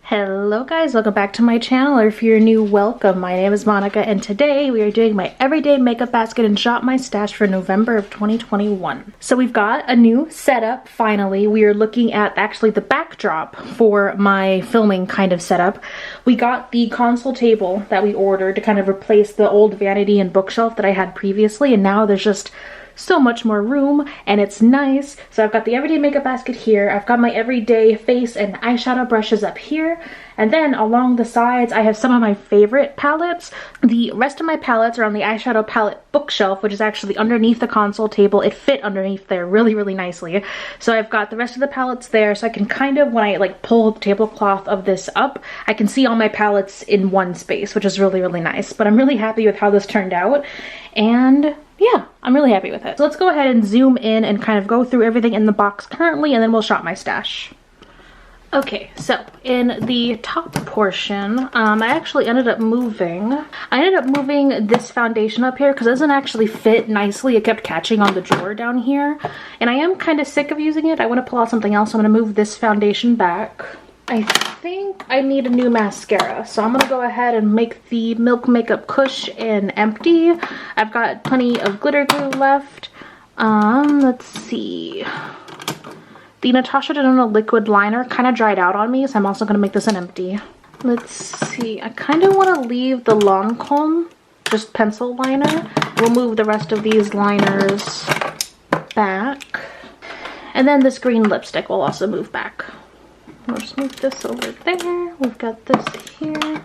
Hello guys, welcome back to my channel, or if you're new, welcome. My name is Monica and today we are doing my everyday makeup basket and shop my stash for November of 2021. So we've got a new setup finally. We are looking at actually the backdrop for my filming kind of setup. We got the console table that we ordered to kind of replace the old vanity and bookshelf that I had previously, and now there's just so much more room and it's nice. So I've got the everyday makeup basket here, I've got my everyday face and eyeshadow brushes up here, and then along the sides I have some of my favorite palettes. The rest of my palettes are on the eyeshadow palette bookshelf, which is actually underneath the console table. It fit underneath there really nicely. So I've got the rest of the palettes there, so I can kind of, when I like pull the tablecloth of this up, I can see all my palettes in one space, which is really nice. But I'm really happy with how this turned out, and yeah, I'm really happy with it. So let's go ahead and zoom in and kind of go through everything in the box currently, and then we'll shop my stash. Okay, so in the top portion, I actually ended up moving. This foundation up here because it doesn't actually fit nicely. It kept catching on the drawer down here, and I am kind of sick of using it. I want to pull out something else, so I'm going to move this foundation back. I think I need a new mascara, so I'm gonna go ahead and make the Milk Makeup Kush in empty. I've got plenty of glitter glue left. Let's see. The Natasha Denona liquid liner kind of dried out on me, so I'm also gonna make this an empty. Let's see. I kind of want to leave the Lancome just pencil liner. We'll move the rest of these liners back, and then this green lipstick will also move back. We'll just move this over there. We've got this here.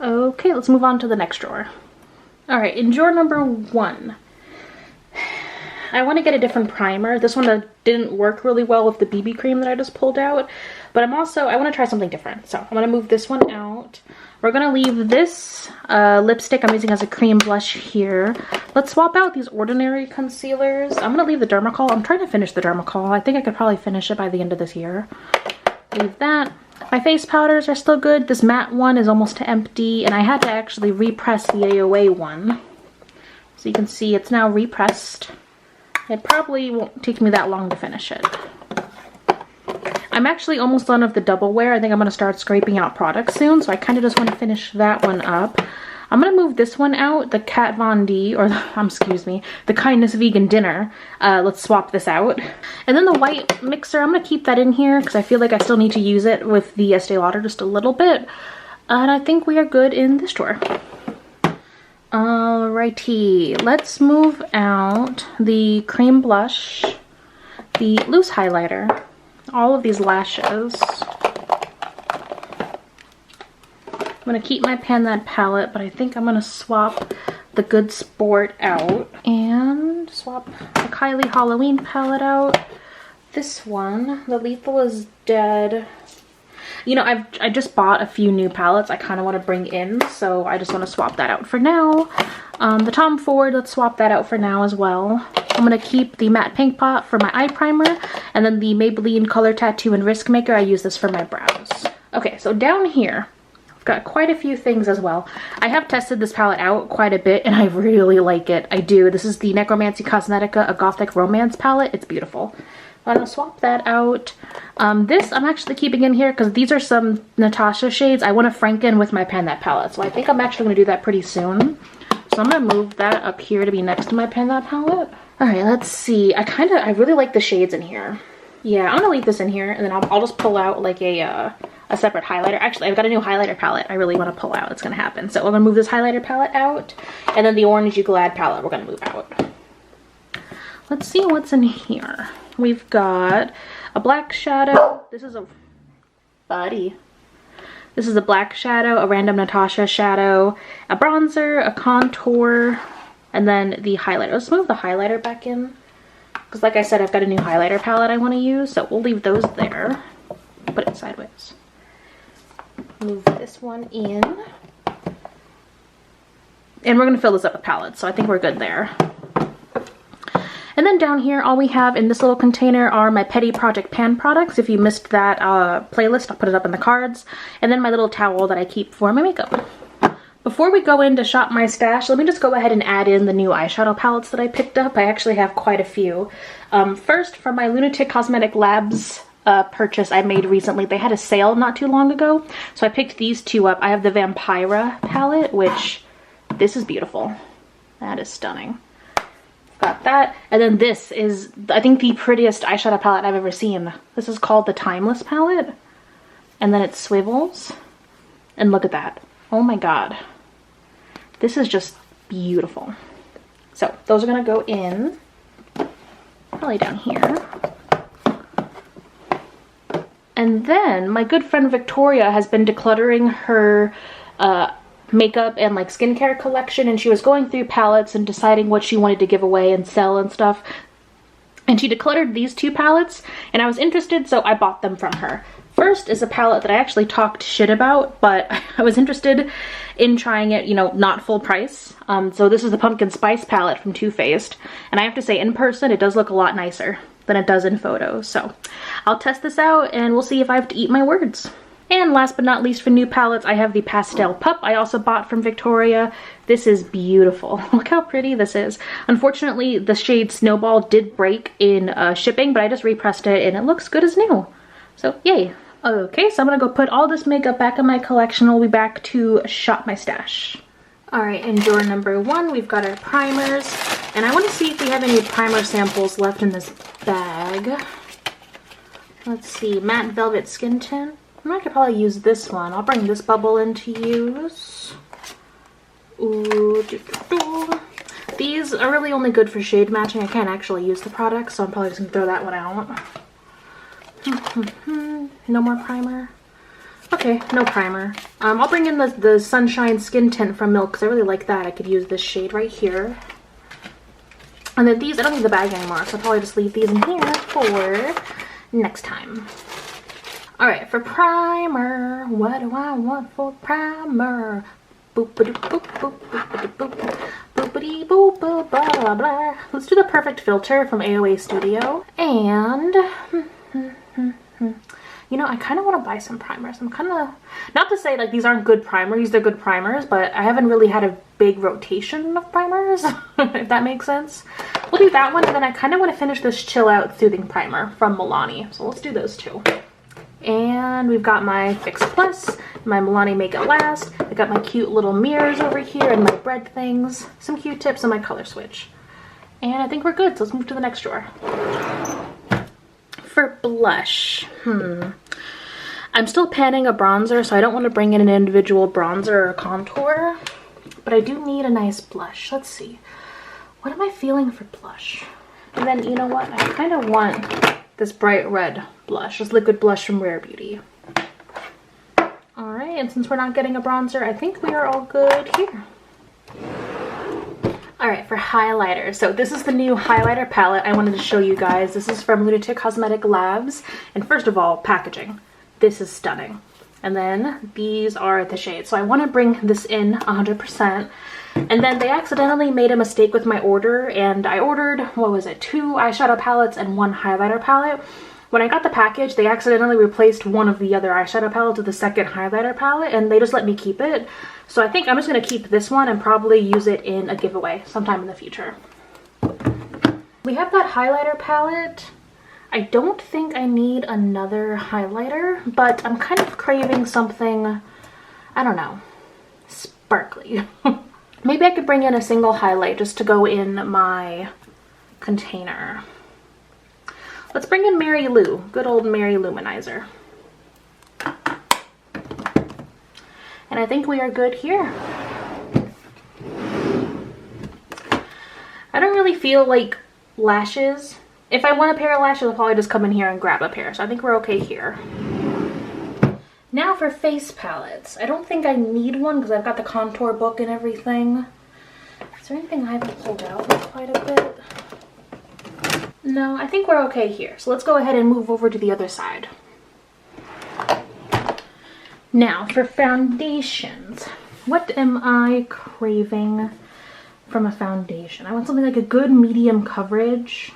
Okay, let's move on to the next drawer. Alright, in drawer number 1, I want to get a different primer. This one didn't work really well with the BB cream that I just pulled out, but I want to try something different. So I'm going to move this one out. We're going to leave this lipstick I'm using as a cream blush here. Let's swap out these Ordinary concealers. I'm going to leave the Dermacol. I'm trying to finish the Dermacol. I think I could probably finish it by the end of this year. Leave that. My face powders are still good. This matte one is almost empty, and I had to actually repress the AOA one. So you can see it's now repressed. It probably won't take me that long to finish it. I'm actually almost done with the double wear. I think I'm going to start scraping out products soon, so I kind of just want to finish that one up. I'm going to move this one out, the Kat Von D, or the Kindness Vegan Dinner. Let's swap this out. And then the white mixer, I'm going to keep that in here because I feel like I still need to use it with the Estee Lauder just a little bit. And I think we are good in this drawer. Alrighty, let's move out the cream blush, the loose highlighter, all of these lashes. I'm going to keep my Pan That palette, but I think I'm going to swap the Good Sport out and swap the Kylie Halloween palette out. This one, the Lethal is Dead. You know, I just bought a few new palettes I kind of want to bring in, so I just want to swap that out for now. The Tom Ford, let's swap that out for now as well. I'm going to keep the Matte Pink Pot for my eye primer, and then the Maybelline Color Tattoo and Risk Maker, I use this for my brows. Okay, so down here, I've got quite a few things as well. I have tested this palette out quite a bit, and I really like it. I do. This is the Necromancy Cosmetica, a Gothic Romance palette. It's beautiful. I'm going to swap that out. This I'm actually keeping in here because these are some Natasha shades. I want to franken with my Pan That palette, so I think I'm actually going to do that pretty soon. So I'm going to move that up here to be next to my Pan That palette. Alright, let's see. I really like the shades in here. Yeah, I'm going to leave this in here, and then I'll just pull out like a separate highlighter. Actually, I've got a new highlighter palette I really want to pull out. It's going to happen. So we're going to move this highlighter palette out, and then the Orangey Glad palette we're going to move out. Let's see what's in here. We've got a black shadow. This is a black shadow, a random Natasha shadow, a bronzer, a contour, and then the highlighter. Let's move the highlighter back in, because like I said, I've got a new highlighter palette I want to use, so we'll leave those there. Put it sideways. Move this one in. And we're going to fill this up with palettes, so I think we're good there. And then down here, all we have in this little container are my Petty Project Pan products. If you missed that playlist, I'll put it up in the cards. And then my little towel that I keep for my makeup. Before we go in to shop my stash, let me just go ahead and add in the new eyeshadow palettes that I picked up. I actually have quite a few. First, from my Lunatic Cosmetic Labs purchase I made recently. They had a sale not too long ago, so I picked these two up. I have the Vampira palette, which this is beautiful. That is stunning. Got that. And then this is, I think, the prettiest eyeshadow palette I've ever seen. This is called the Timeless palette. And then it swivels. And look at that. Oh my god. This is just beautiful. So those are gonna go in, probably down here. And then my good friend Victoria has been decluttering her makeup and like skincare collection, and she was going through palettes and deciding what she wanted to give away and sell and stuff. And she decluttered these two palettes, and I was interested, so I bought them from her. First is a palette that I actually talked shit about, but I was interested in trying it, you know, not full price. So this is the Pumpkin Spice palette from Too Faced, and I have to say, in person, it does look a lot nicer than it does in photos. So I'll test this out, and we'll see if I have to eat my words. And last but not least, for new palettes, I have the Pastel Pup I also bought from Victoria. This is beautiful. Look how pretty this is. Unfortunately, the shade Snowball did break in shipping, but I just repressed it and it looks good as new. So yay. Okay, so I'm gonna go put all this makeup back in my collection. We'll be back to shop my stash. All right, in drawer number 1, we've got our primers. And I wanna see if we have any primer samples left in this bag. Let's see, Matte Velvet Skin Tint. I could probably use this one. I'll bring this bubble in to use. Ooh, these are really only good for shade matching. I can't actually use the product, so I'm probably just gonna throw that one out. No more primer. Okay, no primer. I'll bring in the Sunshine Skin Tint from Milk because I really like that. I could use this shade right here. And then these, I don't need the bag anymore, so I'll probably just leave these in here for next time. Alright, for primer, what do I want for primer? Boopity boop boop boopity boop boopity boop boop blah blah blah. Let's do the Perfect Filter from AOA Studio. And you know, I kind of want to buy some primers. I'm kind of, not to say like these aren't good primers, they're good primers, but I haven't really had a big rotation of primers, if that makes sense. We'll do that one, and then I kind of want to finish this Chill Out Soothing Primer from Milani. So let's do those two. And we've got my Fix Plus, my Milani Make It Last. I got my cute little mirrors over here and my bread things, some Q-tips, and my color switch. And I think we're good, so let's move to the next drawer. For blush, I'm still panning a bronzer, so I don't want to bring in an individual bronzer or contour, but I do need a nice blush. Let's see. What am I feeling for blush? And then, you know what? I kind of want this bright red blush, this liquid blush from Rare Beauty. Alright, and since we're not getting a bronzer, I think we are all good here. Alright, for highlighter. So this is the new highlighter palette I wanted to show you guys. This is from Lunatic Cosmetic Labs. And first of all, packaging. This is stunning. And then these are the shades. So I want to bring this in 100%. And then they accidentally made a mistake with my order, and I ordered, what was it, 2 eyeshadow palettes and 1 highlighter palette. When I got the package, they accidentally replaced one of the other eyeshadow palettes with the second highlighter palette, and they just let me keep it. So I think I'm just going to keep this one and probably use it in a giveaway sometime in the future. We have that highlighter palette. I don't think I need another highlighter, but I'm kind of craving something, I don't know, sparkly. Maybe I could bring in a single highlight just to go in my container. Let's bring in Mary Lou, good old Mary Luminizer. And I think we are good here. I don't really feel like lashes. If I want a pair of lashes, I'll probably just come in here and grab a pair. So I think we're okay here. Now for face palettes. I don't think I need one because I've got the contour book and everything. Is there anything I haven't pulled out quite a bit? No, I think we're okay here. So let's go ahead and move over to the other side. Now for foundations. What am I craving from a foundation? I want something like a good medium coverage.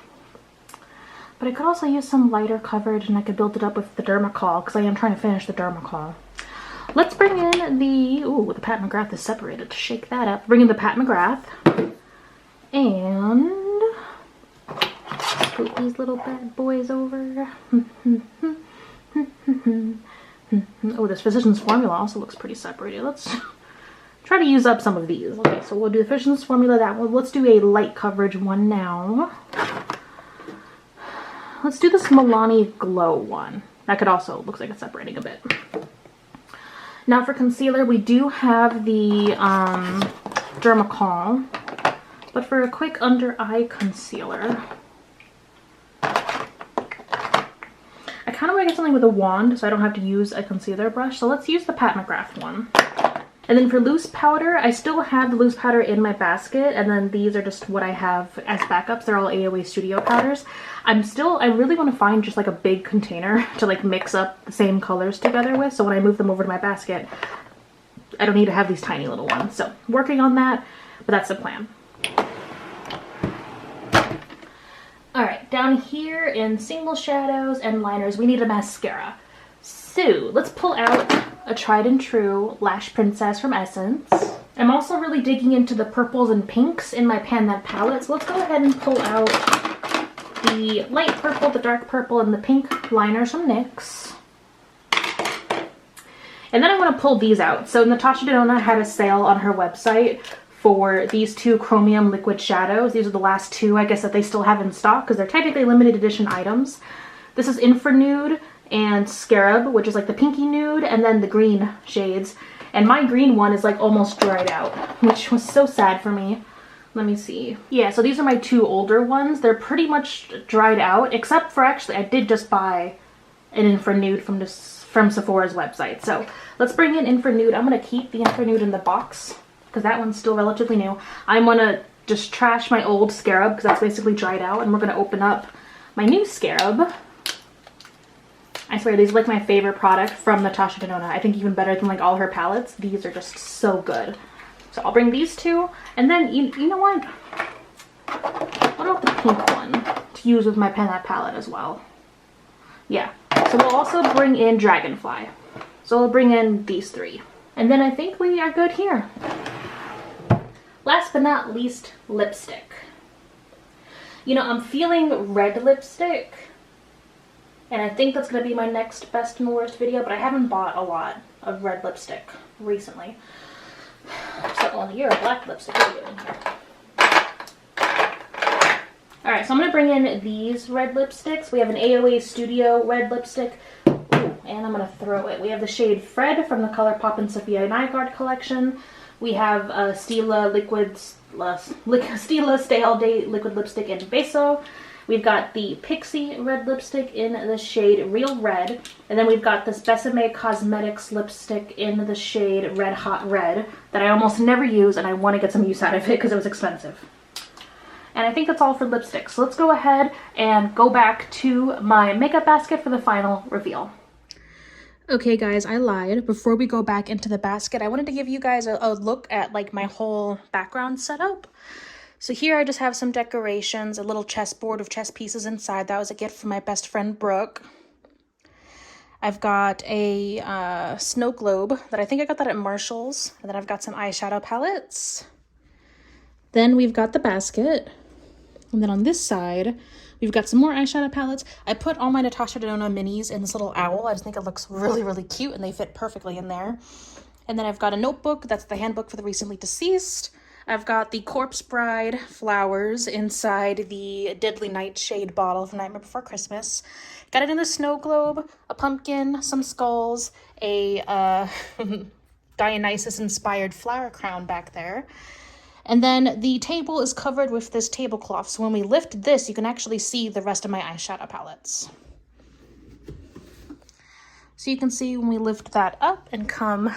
But I could also use some lighter coverage, and I could build it up with the Dermacol because I am trying to finish the Dermacol. Let's bring in the, ooh, the Pat McGrath is separated. Shake that up. Bring in the Pat McGrath. And put these little bad boys over. Oh, this Physicians Formula also looks pretty separated. Let's try to use up some of these. Okay, so we'll do the Physicians Formula, that one. Let's do a light coverage one now. Let's do this Milani Glow one. That could also, looks like it's separating a bit. Now for concealer, we do have the Dermacol, but for a quick under eye concealer, I kind of want to get something with a wand so I don't have to use a concealer brush. So let's use the Pat McGrath one. And then for loose powder, I still have the loose powder in my basket, and then these are just what I have as backups. They're all AOA Studio powders. I really want to find just like a big container to like mix up the same colors together with, so when I move them over to my basket, I don't need to have these tiny little ones. So working on that, but that's the plan. Alright, down here in single shadows and liners, we need a mascara. So let's pull out a tried and true Lash Princess from Essence. I'm also really digging into the purples and pinks in my Pan That palette, so let's go ahead and pull out the light purple, the dark purple, and the pink liners from NYX. And then I want to pull these out. So Natasha Denona had a sale on her website for these two chromium liquid shadows. These are the last two, I guess, that they still have in stock because they're technically limited edition items. This is Infranude and Scarab, which is like the pinky nude, and then the green shades. And my green one is like almost dried out, which was so sad for me. Let me see. Yeah, so these are my two older ones. They're pretty much dried out, except for actually I did just buy an Infranude from Sephora's website. So let's bring in Infranude. I'm gonna keep the Infranude in the box because that one's still relatively new. I'm gonna just trash my old Scarab because that's basically dried out, and we're gonna open up my new Scarab. I swear, these are like my favorite product from Natasha Denona. I think even better than like all her palettes. These are just so good. So I'll bring these two. And then, you know what? What about the pink one to use with my Pan That palette as well? Yeah. So we'll also bring in Dragonfly. So we'll bring in these three. And then I think we are good here. Last but not least, lipstick. You know, I'm feeling red lipstick. And I think that's going to be my next best and worst video, but I haven't bought a lot of red lipstick recently. So, well, you're a black lipstick. What are you doing here? Alright, so I'm going to bring in these red lipsticks. We have an AOA Studio red lipstick. Ooh, and I'm going to throw it. We have the shade Fred from the ColourPop and Sophia Nygaard collection. We have Stila Stila Stay All Day liquid lipstick in Beso. We've got the Pixie red lipstick in the shade Real Red. And then we've got this Besame Cosmetics lipstick in the shade Red Hot Red that I almost never use, and I want to get some use out of it because it was expensive. And I think that's all for lipsticks. So let's go ahead and go back to my makeup basket for the final reveal. Okay guys, I lied. Before we go back into the basket, I wanted to give you guys a look at like my whole background setup. So here I just have some decorations, a little chessboard of chess pieces inside. That was a gift from my best friend Brooke. I've got a snow globe that I think I got that at Marshall's. And then I've got some eyeshadow palettes. Then we've got the basket. And then on this side, we've got some more eyeshadow palettes. I put all my Natasha Denona minis in this little owl. I just think it looks really, really cute, and they fit perfectly in there. And then I've got a notebook. That's the handbook for the recently deceased. I've got the Corpse Bride flowers inside the Deadly Nightshade bottle from Nightmare Before Christmas. Got it in the snow globe, a pumpkin, some skulls, a Dionysus-inspired flower crown back there. And then the table is covered with this tablecloth. So when we lift this, you can actually see the rest of my eyeshadow palettes. So you can see when we lift that up and come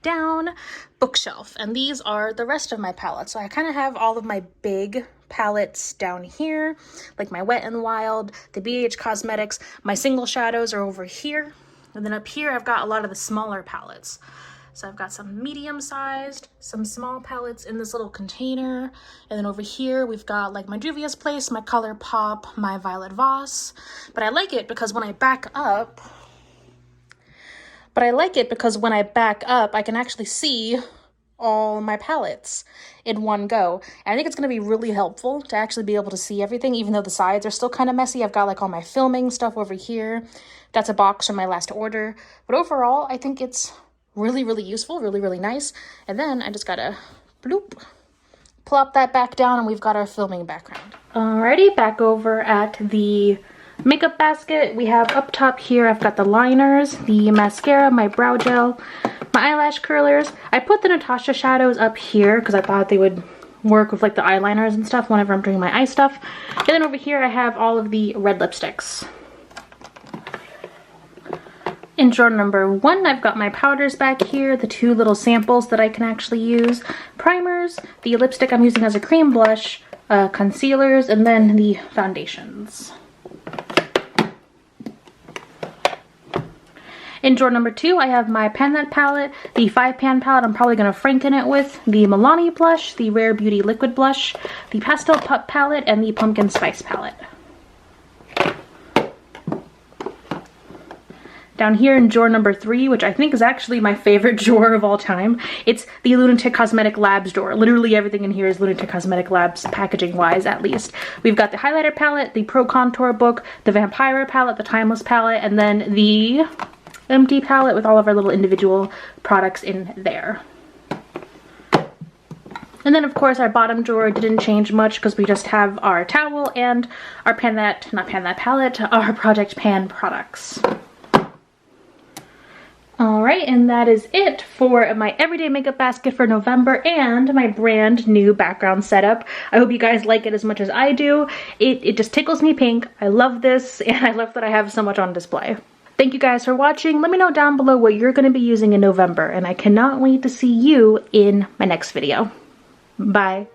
down, bookshelf. And these are the rest of my palettes. So I kind of have all of my big palettes down here, like my Wet n Wild, the BH Cosmetics. My single shadows are over here. And then up here, I've got a lot of the smaller palettes. So I've got some medium-sized, some small palettes in this little container. And then over here, we've got like my Juvia's Place, my ColourPop, my Violet Voss. But I like it because when I back up, I can actually see all my palettes in one go. And I think it's going to be really helpful to actually be able to see everything, even though the sides are still kind of messy. I've got like all my filming stuff over here. That's a box from my last order. But overall, I think it's really, really useful, really, really nice. And then I just gotta bloop, plop that back down, and we've got our filming background. Alrighty, back over at the makeup basket. We have up top here, I've got the liners, the mascara, my brow gel, my eyelash curlers. I put the Natasha shadows up here because I thought they would work with like the eyeliners and stuff whenever I'm doing my eye stuff. And then over here I have all of the red lipsticks. In drawer number 1, I've got my powders back here, the 2 little samples that I can actually use, primers, the lipstick I'm using as a cream blush, concealers, and then the foundations. In drawer number 2, I have my Pan palette, the 5-pan palette I'm probably going to franken it with, the Milani blush, the Rare Beauty liquid blush, the Pastel Pup palette, and the Pumpkin Spice palette. Down here in drawer number 3, which I think is actually my favorite drawer of all time, it's the Lunatic Cosmetic Labs drawer. Literally everything in here is Lunatic Cosmetic Labs, packaging-wise at least. We've got the highlighter palette, the Pro Contour book, the Vampira palette, the Timeless palette, and then the empty palette with all of our little individual products in there. And then of course our bottom drawer didn't change much because we just have our towel and our palette, our Project Pan products. Alright, and that is it for my everyday makeup basket for November and my brand new background setup. I hope you guys like it as much as I do. It just tickles me pink. I love this, and I love that I have so much on display. Thank you guys for watching. Let me know down below what you're going to be using in November, and I cannot wait to see you in my next video. Bye.